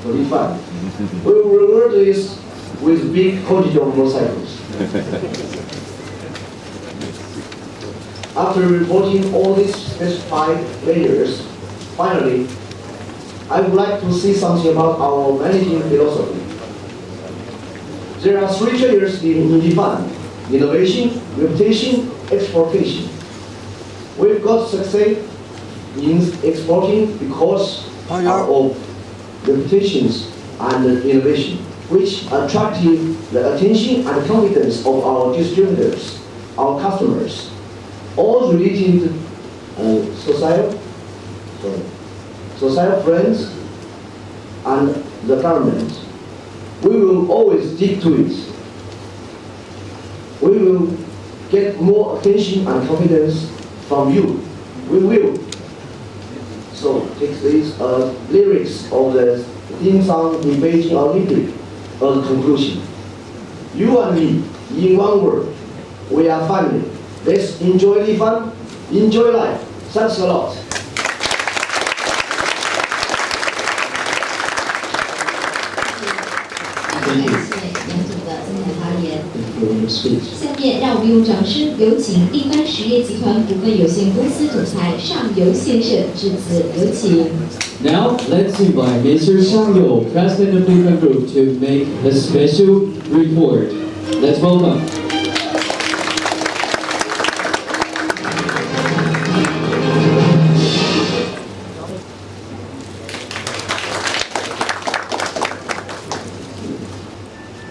for Lifan. We will reward this with big quantity of motorcycles. After reporting all these specified layers, finally, I would like to say something about our managing philosophy. There are three layers in Lifan: innovation, reputation, exportation. We've got success in exporting because of reputations and innovation, which attracted the attention and confidence of our distributors, our customers, all related to social friends and the government. We will always stick to it. We will get more attention and confidence from you. We will. So take these lyrics of the theme song in Beijing Olympic as a conclusion. You and me, in one word, we are family. Let's enjoy Lifan, enjoy life. Thanks a lot.下面让我们用掌声有请力帆实业集团股份有限公司总裁上游先生致辞，有请。Now let's invite Mr. Shang You, President of Lifan Group, to make a special report. Let's welcome.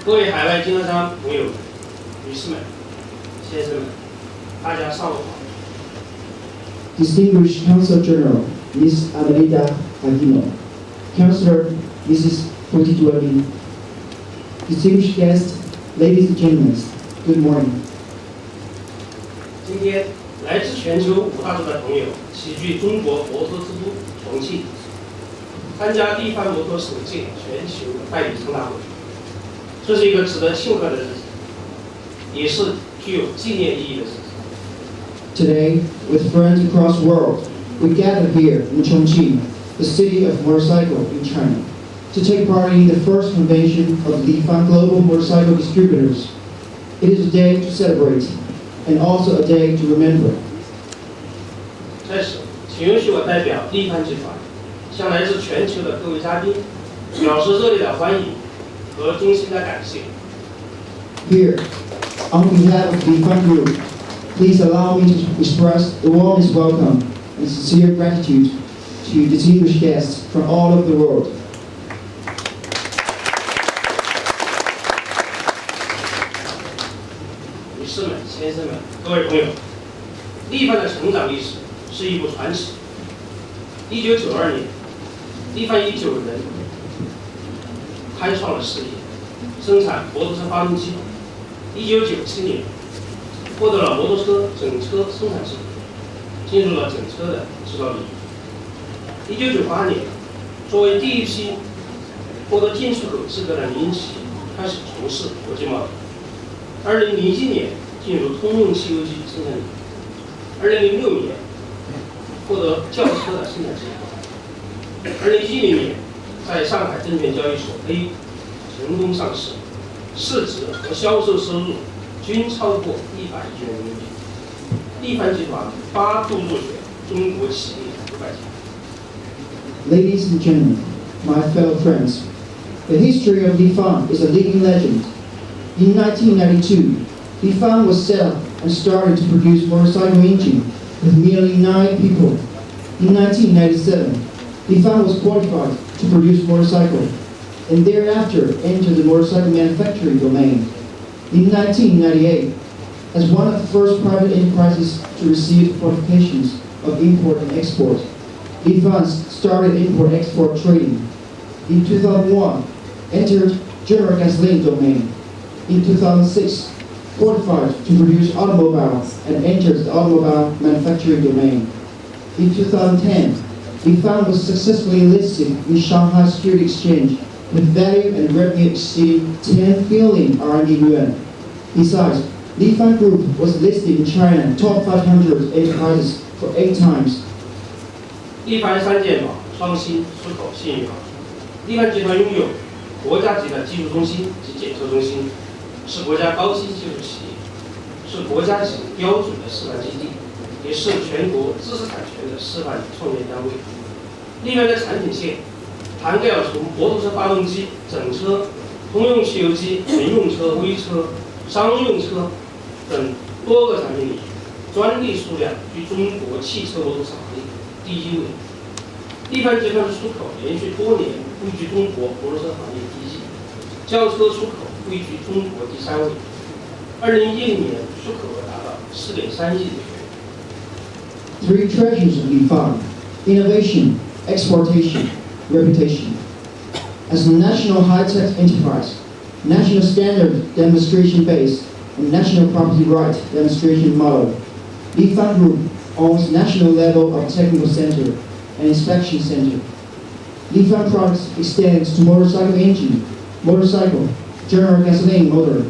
各位海外经销商朋友们、女士们、先生们，大家上午好。Distinguished Consul General, Ms. Adelita Aquino, Councillor Mrs. Potituali, distinguished guests, ladies and gentlemen, good morning. 今天来自全球5大洲的朋友齐聚中国摩托之都重庆，参加力帆摩托首届全球代理商大会。这是一个值得庆贺的日子，也是具有纪念意义的日子。 Today, with friends across the world, we gather here in Chongqing, the city of motorcycle in China, to take part in the first convention of Lifan Global Motorcycle Distributors. It is a day to celebrate, and also a day to remember. 在此，请允许我代表力帆集团，向来自全球的各位嘉宾表示热烈的欢迎和衷心的感谢。 Here, on behalf of Lifan Group, please allow me to express the warmest welcome and sincere gratitude to distinguished guests from all over the world. 女士们、先生们、各位朋友，力帆的成长历史是一部传奇。1992年，力帆以9人开创了事业，生产摩托车发动机。1997年，获得了摩托车整车生产资格，进入了整车的制造领域。1998年，作为第一批获得进出口资格的民营企业，开始从事国际贸易。2001年进入通用汽油机生产领域。2006年获得轿车的生产资格。2010年在上海证券交易所 A 成功上市，市值和销售收入均超过100亿人民币。力帆集团8度入选中国企业500强。 Ladies and gentlemen, my fellow friends, the history of Lifan is a living legend. In 1992, Lifan was set up and started to produce motorcycle engine with merely 9 people. In 1997, Lifan was qualified to produce motorcycle, and thereafter entered the motorcycle manufacturing domain. In 1998, as one of the first private enterprises to receive qualifications of import and export, Lifan started import-export trading. In 2001, entered general gasoline domain. In 2006, qualified to produce automobile and entered the automobile manufacturing domain. In 2010, Lifan was successfully listed in Shanghai Security Exchange with value and revenue exceeding 10 billion RMB yuan. Besides, Lifan Group was listed in China top 500 enterprises for 8 times. 力帆3件宝：创新、出口、信誉好。力帆集团拥有国家级的技术中心及检测中心，是国家高新技术企业，是国家级标准的示范基地，也是全国知识产权的示范创建单位。力帆的产品线涵盖了从摩托车发动机、整车、通用汽油机、乘用车、微车、商用车等多个产品领域，专利数量居中国汽车摩托车行业第一位。力帆集团的出口连续多年位居中国摩托车行业第一，轿车出口位居中国第3位。2010年出口额达到4.3亿美元。Three treasures of Lifan: innovation, exportation, reputation. As a national high-tech enterprise, national standard demonstration base, and national property right demonstration model, Lifan Group owns national level of technical center and inspection center. Lifan products extends to motorcycle engine, motorcycle, general gasoline motor,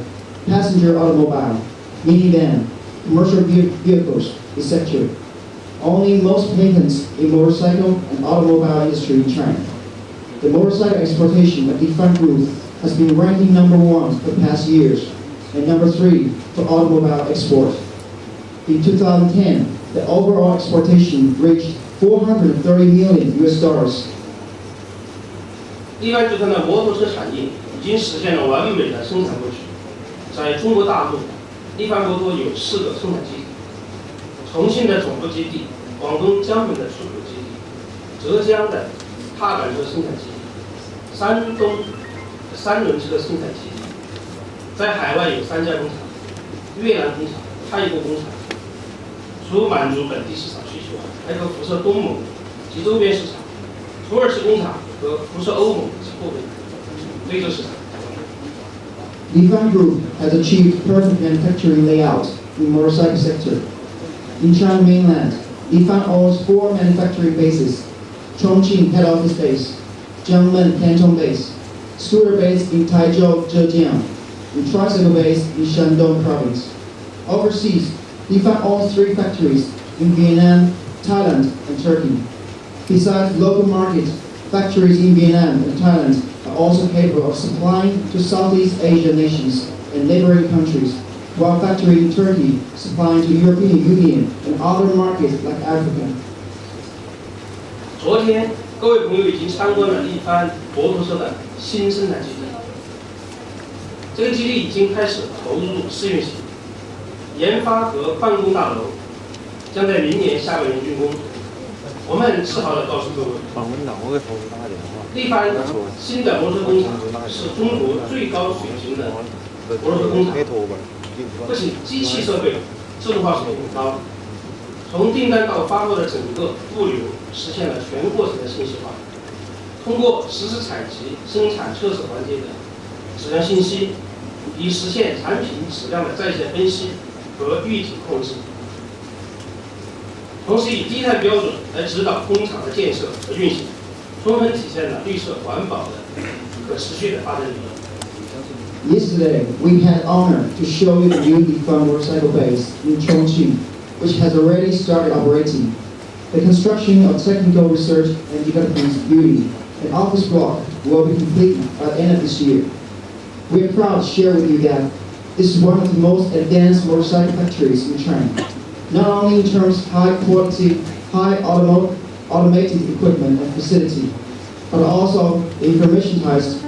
passenger automobile, minivan, commercial vehicles, etc. Owning most patents in motorcycle and automobile industry in China. The motorcycle exportation of Lifan Group has been ranking #1 for the past years and #3 for automobile export. In 2010, the overall exportation reached $430 million. 力帆集团的摩托车产业已经实现了完美的生产布局。在中国大陆，力帆摩托有4个生产基地：重庆的总部基地、广东江门的出口基地、浙江的踏板车生产基地、山东3轮车生产基地。在海外有3家工厂：越南工厂、泰国工厂。除满足本地市场需求，还可辐射东盟及周边市场，土耳其工厂和辐射欧盟及后非洲市场。Lifan Group has achieved perfect manufacturing layout in motorcycle sector. In China mainland, Lifan owns 4 manufacturing bases: Chongqing head office base, Jiangmen canton base, scooter base in Taizhou, Zhejiang, and tricycle base in Shandong province. Overseas, Lifan owns 3 factories in Vietnam, Thailand, and Turkey. Besides local markets, factories in Vietnam and Thailand are also capable of supplying to Southeast Asian nations and neighboring countries, while factory in Turkey supplying to European Union and other markets like Africa. 昨天，各位朋友已经参观了力帆摩托车的新生产基地。这个基地已经开始投入试运行，研发和办公大楼将在明年下半年竣工。我们很自豪地告诉各位，力帆新的摩托车工厂是中国最高水平的摩托车工厂，不仅机器设备自动化水平高，从订单到发货的整个物流实现了全过程的信息化。通过实时采集、生产、测试环节的质量信息，以实现产品质量的在线分析和预警控制。同时以低碳标准来指导工厂的建设和运行，充分体现了绿色环保的可持续的发展理念。 Yesterday, we had honor to show you the new Lifan motorcycle base in Chongqing, which has already started operating. The construction of technical research and development unit and office block will be completed by the end of this year. We are proud to share with you that this is one of the most advanced motorcycle factories in China, not only in terms of high quality, high automated equipment and facility, but also the information types.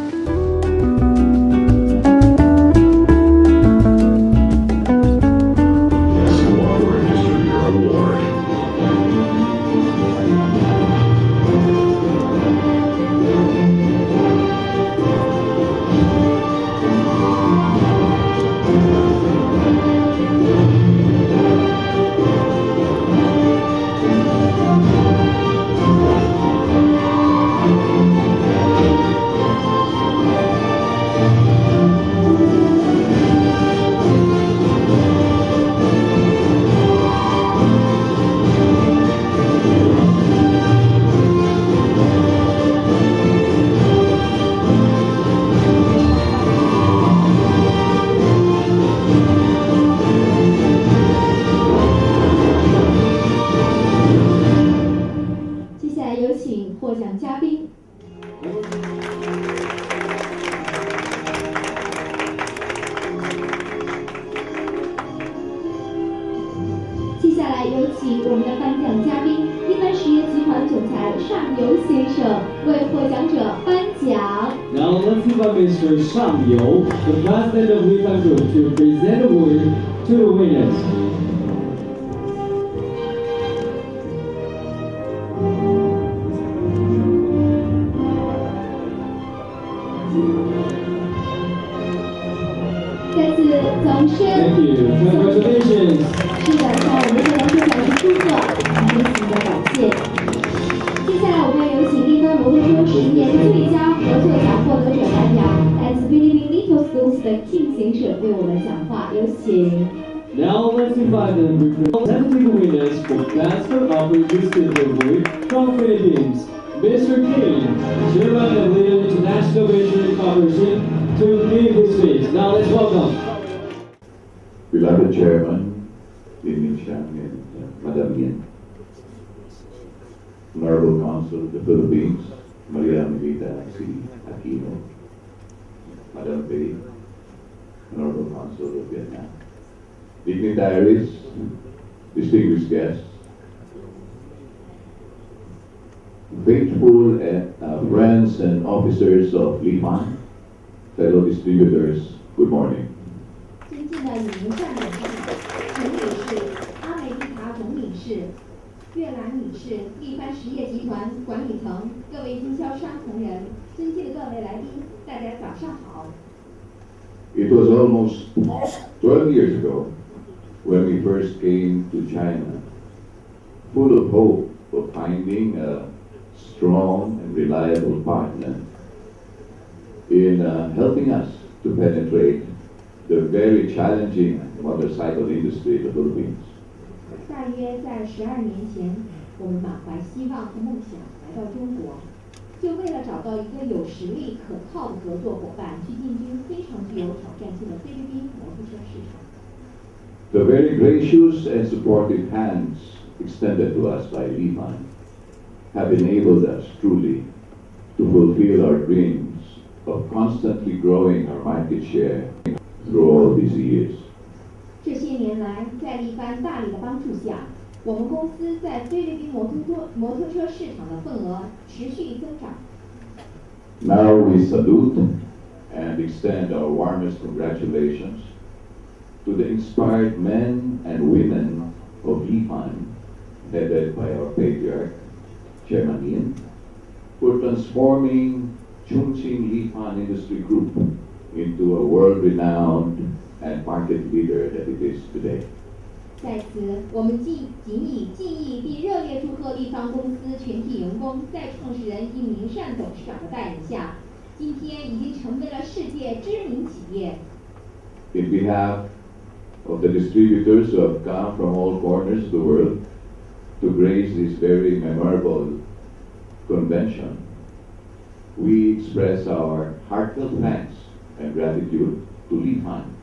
Now let's invite Mr. Shang Yu, the president of Lifan Group, to present the award to the winners. 再次掌声。Thank you. Congratulations. 是的，向我们的非常祝贺，衷心的感谢。接下来我们要有请立方摩托车10年最佳合作奖获得者代表，来自菲律宾 Little Schools 的 Kim 先生为我们讲话，有请。 Now let's invite the representative winners for Best Opportunity Award from Philippines, Mr. Kim, Chairman of Little International Venture Corporation, to give his speech. Now let's welcome. Beloved Chairman, Lin Chang and Madam Yin, Honorable Consul of the Philippines, Maria Melita C. Aquino, Madam Pei, Honorable Consul of Vietnam, dignitaries, distinguished guests, faithful friends and officers of Lifan, fellow distributors, good morning. 尊敬的以您上领事、陈理事、阿美丽塔总领事、岳兰女士、立帆实业集团管理层、各位经销商同仁、尊敬的各位来宾，大家早上好。 It was almost 12 years ago when we first came to China, full of hope of finding a strong and reliable partner in helping us to penetrate the very challenging motorcycle industry in the Philippines. 大约在12年前，我们满怀希望和梦想来到中国，就为了找到一个有实力、可靠的合作伙伴，去进军非常具有挑战性的菲律宾摩托车市场。 The very gracious and supportive hands extended to us by Lifan have enabled us truly to fulfill our dreams of constantly growing our market share through all these years. 这些年来，在立帆大力的帮助下，我们公司在菲律宾摩托车市场的份额持续增长。 Now we salute and extend our warmest congratulations to the inspired men and women of Lifan, headed by our patriarch, Chairman Yin, for transforming Chongqing Lifan Industry Group into a world-renowned and market leader that it is today. 在此，我们仅以敬意并热烈祝贺立方公司全体员工在创始人殷明善董事长的带领下，今天已经成为了世界知名企业。 In behalf of the distributors who have come from all corners of the world to grace this very memorable convention, we express our heartfelt thanks and gratitude to Lifan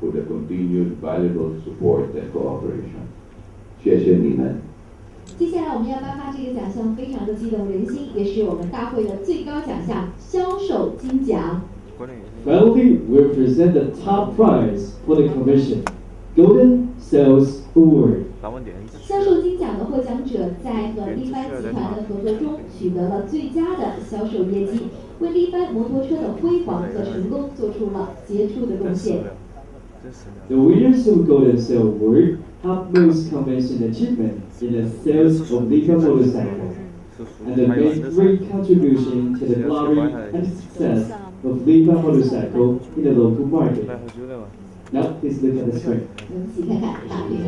for the continued valuable support and cooperation. 谢谢你们。接下来我们要颁发这个奖项，非常的激动人心，也是我们大会的最高奖项——销售金奖。 Finally, we'll present the top prize for the commission, Golden Sales Award. 销售金奖的获奖者在和立帆集团的合作中取得了最佳的销售业绩，为立帆摩托车的辉煌和成功做出了杰出的贡献。 The winners of Golden Sales Award have most convincing achievement in the sales of Lifan motorcycles, and they made great contribution to the glory and success of Lifan motorcycle in the local market. Now, please look at the screen. 我们一起看看大屏幕。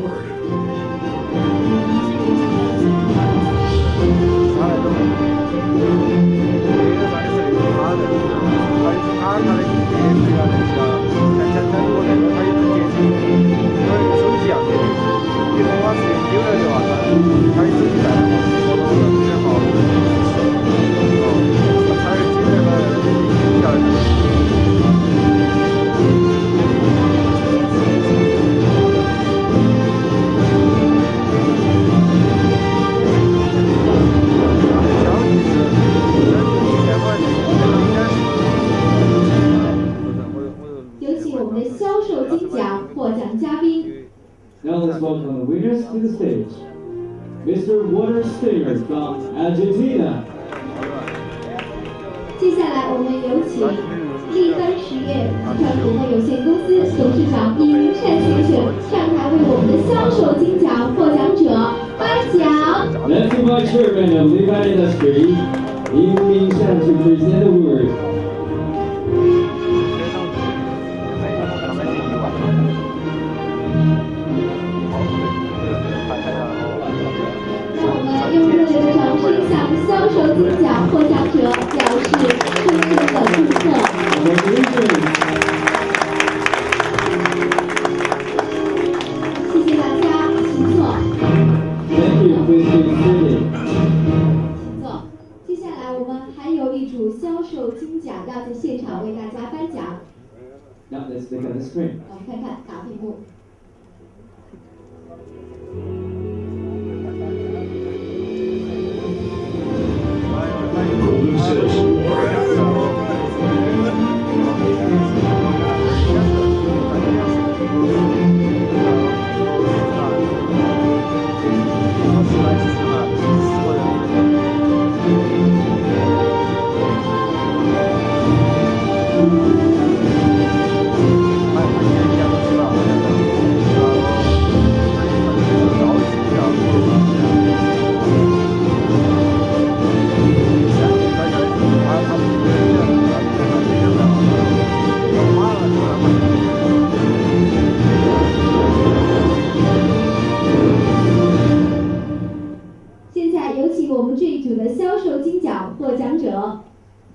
Now let's welcome the winners to the stage. Mr. Water Stinger from Argentina. 接下来我们有请立帆实业集团股份有限公司董事长尹明善先生上台为我们的销售金奖获奖者颁奖。Let's invite Chairman of Lifan Industry, Yin Ming Shan, to present the award. 让我们用热烈的掌声向销售金奖获奖者表示深深的祝贺。谢谢大家，请坐。Thank you, please be seated. 请坐。接下来我们还有一组销售金奖要在现场为大家颁奖。 Now let's look at the screen. 我们看看大屏幕。 Golden Sales Award.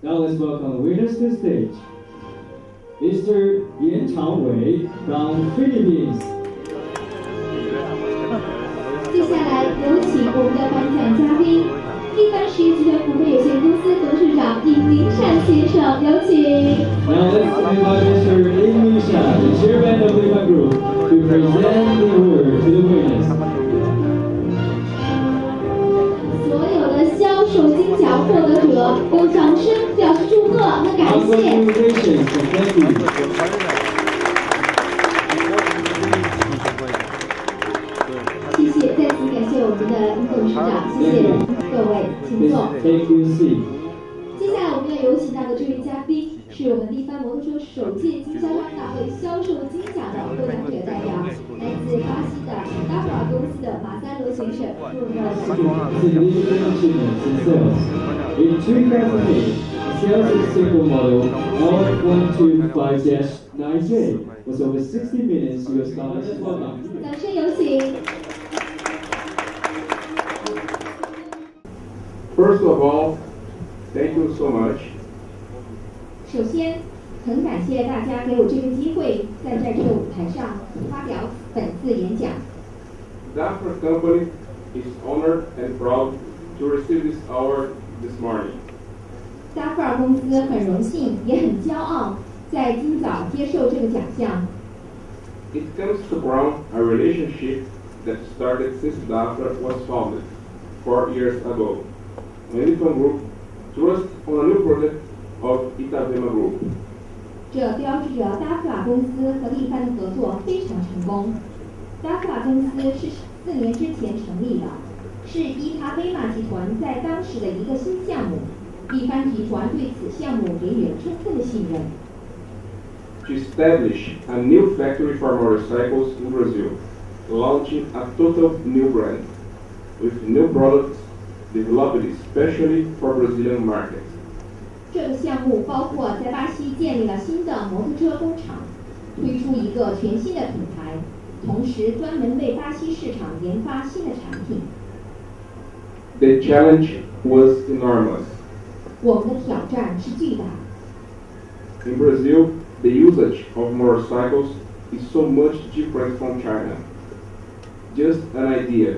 Now let's welcome the winners to the stage. Mr. Yan Changwei from Philippines. 接下来有请我们的颁奖嘉宾，立帆实业集团股份有限公司董事长尹明善先生，有请。Now let's invite Mr. Yin Ming Shan, the chairman of Lifan Group, to present the award to the winners. 所有的销售金奖获得者，用掌声表示祝贺和感谢。Congratulations and thank you. 谢谢，再次感谢我们的尹董事长，谢谢各位，请坐。 Take your seat. 接下来我们要有请到的这位嘉宾是我们立帆摩托车首届经销商大会销售金奖的获奖者代表，来自巴西的达普尔公司的马三罗先生，祝贺我们。 Significant achievements in sales. In 2008, the sales of single model L125-9J was over $60 million US dollars per month. 掌声有请。 First of all, thank you so much. 首先，很感谢大家给我这个机会，站在这个舞台上发表本次演讲。 Dafra Company is honored and proud to receive this award this morning. 达富尔公司很荣幸，也很骄傲，在今早接受这个奖项。 It comes to crown a relationship that started since Dafra was founded 4 years ago. When Lifan Group trust on a new project of Itavema Group. 这标志着达富尔公司和立帆的合作非常成功。达富尔公司是4年之前成立的，是伊塔威玛集团在当时的一个新项目。立帆集团对此项目给予了充分的信任。 To establish a new factory for motorcycles in Brazil, launching a total new brand with new products developed especially for Brazilian market. 这个项目包括在巴西建立了新的摩托车工厂，推出一个全新的品牌，同时专门为巴西市场研发新的产品。 The challenge was enormous. 我们的挑战是巨大的。 In Brazil, the usage of motorcycles is so much different from China. Just an idea.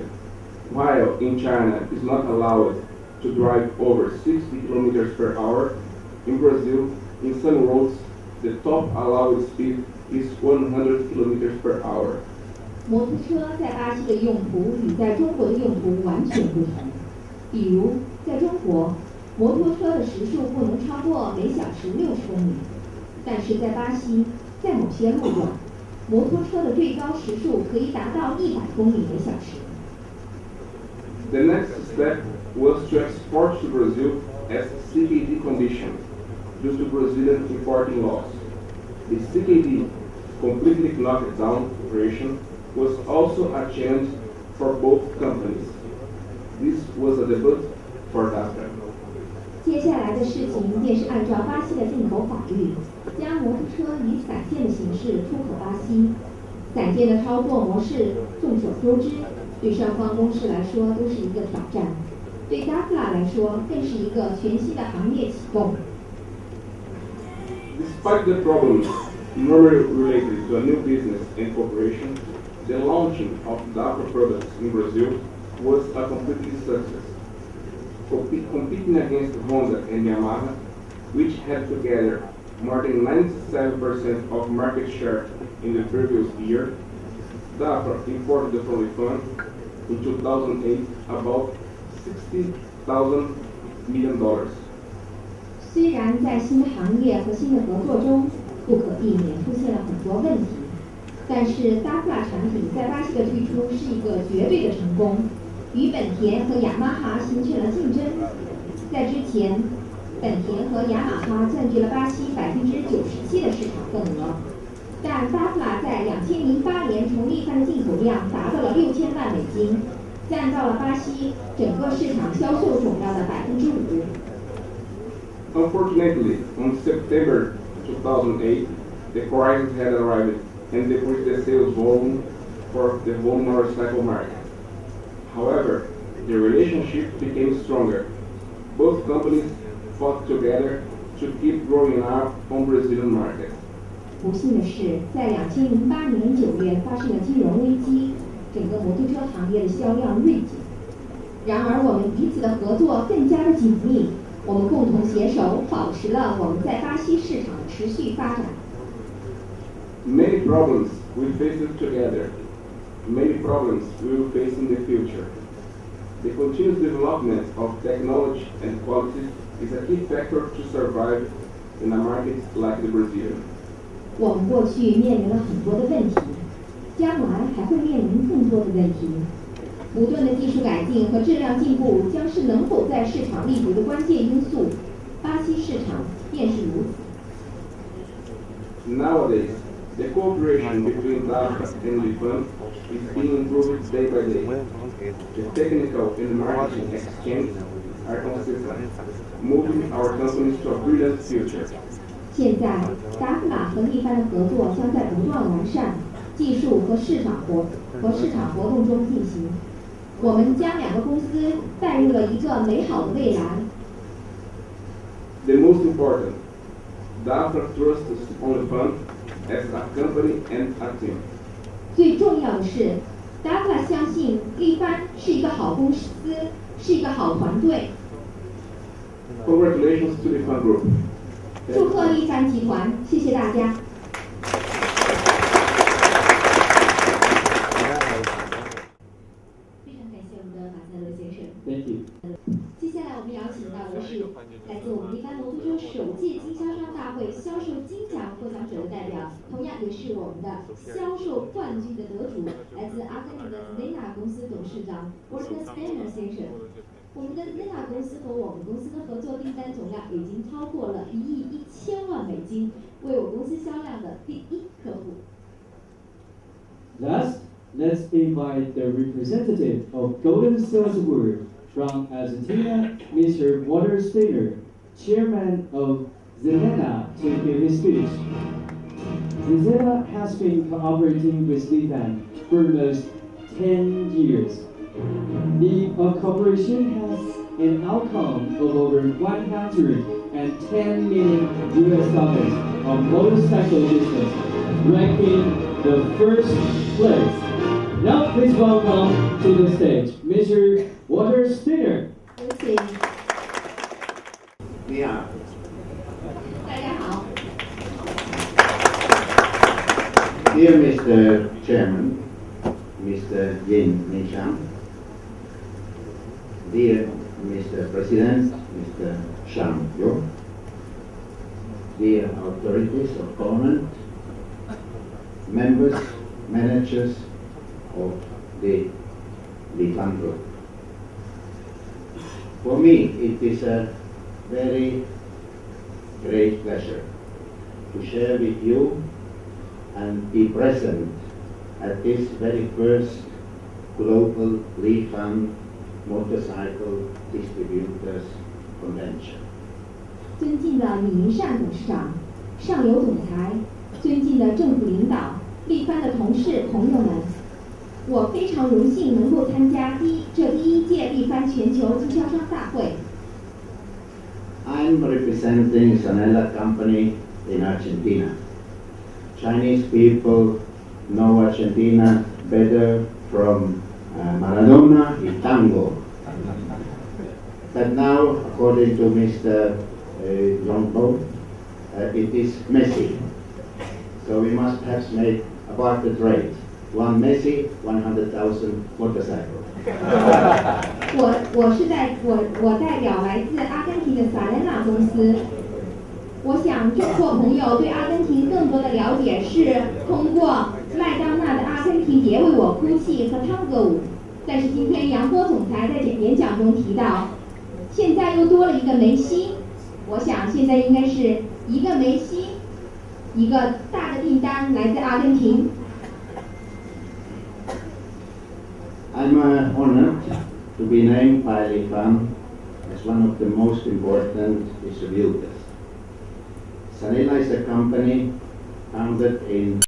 While in China is not allowed to drive over 60 kilometers per hour, in Brazil, in some roads, the top allowed speed is 100 kilometers per hour. 摩托车在巴西的用途与在中国的用途完全不同。比如，在中国，摩托车的时速不能超过每小时60公里，但是在巴西，在某些路段，摩托车的最高时速可以达到100公里每小时。 The next step was to export to Brazil as CKD condition, due to Brazilian importing laws. The CKD completely knocked down operation was also a challenge for both companies. This was a debut for DAFRA. 接下来的事情便是按照巴西的进口法律，将摩托车以散件的形式出口巴西。散件的操作模式众所周知，对双方公司来说都是一个挑战，对 DAFRA 来说更是一个全新的行业启动。Despite the problems normally related to a new business and cooperation, the launching of DAFRA products in Brazil was a complete success. Competing against Honda and Yamaha, which had together more than 97% of market share in the previous year, DAFRA imported from Lifan in 2008 about $60,000 million. 虽然在新的行业和新的合作中，不可避免出现了很多问题，但是 DAFRA 产品在巴西的推出是一个绝对的成功，与本田和雅马哈形成了竞争。在之前，本田和雅马哈占据了巴西97%的市场份额，但 DAFRA 在2008年从利帆的进口量达到了6000万美金，占到了巴西整个市场销售总量的5%。Unfortunately, on September 2008, the crisis had arrived and decreased the sales volume for the whole motorcycle market. However, the relationship became stronger. Both companies fought together to keep growing up on Brazilian market. 不幸的是，在2008年9月发生了金融危机，整个摩托车行业的销量锐减。然而，我们彼此的合作更加的紧密。我们共同携手，保持了我们在巴西市场的持续发展。Many problems we faced together. Many problems we will face in the future. The continuous development of technology and quality is a key factor to survive in a market like the Brazilian. 我们过去面临了很多的问题，将来还会面临更多的问题。不断的技术改进和质量进步将是能否在市场立足的关键因素。巴西市场便是如此。Nowadays, the cooperation between DAFRA and Lifan is being improved day by day. The technical and marketing exchange are consistent, moving our companies to a brilliant future. 现在 DAFRA 和利帆的合作将在不断完善，技术和市场活动中进行。我们将两个公司带入了一个美好的未来。The most important, DAFRA trusts on Lifan as a company and a team. 最重要的是 ，DAFRA 相信利帆是一个好公司，是一个好团队。Congratulations to Lifan Group. 祝贺利帆集团，谢谢大家。非常感谢我们的马塞罗先生。Thank you. 接下来我们邀请到的是来自我们利帆摩托车首届经销商大会销售金奖获奖者的代表，同样也是我们的销售冠军的得主，来自阿根廷的 Zena 公司董事长 Walter Spanner 先生。我们的 Zena 公司和我们公司的合作订单总量已经超过了1亿1000万美金，为我公司销量的第一客户。Last, let's invite the representative of Golden Sales Award from Argentina, Mr. Walter Spanner, chairman of Zelena, to give his speech. Zelena has been cooperating with Lifan for almost 10 years. The cooperation has an outcome of over $110 million of motorcycle business, ranking the first place. Now please welcome to the stage Mr. Walter Spanner. 有请。你好，大家好。 Dear Mr. Chairman, Mr. Yin Nishan, dear Mr. President, Mr. Shang Yu, dear authorities of government, members, managers of the Lifan Group. For me, it is a very great pleasure to share with you and be present at this very first global Lifan motorcycle distributors convention. 尊敬的李银善董事长、上游总裁、尊敬的政府领导、力帆的同事朋友们，我非常荣幸能够参加第一届力帆全球经销商大会。I'm representing Sanella Company in Argentina. Chinese people know Argentina better from Maradona and tango. But now, according to Mr. Longbow, it is Messi. So we must perhaps make a barter trade. One Messi, 100,000 motorcycles. 我代表来自阿根廷的萨莲娜公司。我想中国朋友对阿根廷更多的了解是通过麦当娜的《阿根廷别为我哭泣》和探戈舞。但是今天杨波总裁在演讲中提到，现在又多了一个梅西。我想现在应该是一个梅西，一个大的订单来自阿根廷。I'm honored to be named by Lifan as one of the most important distributors. Sanella is a company founded in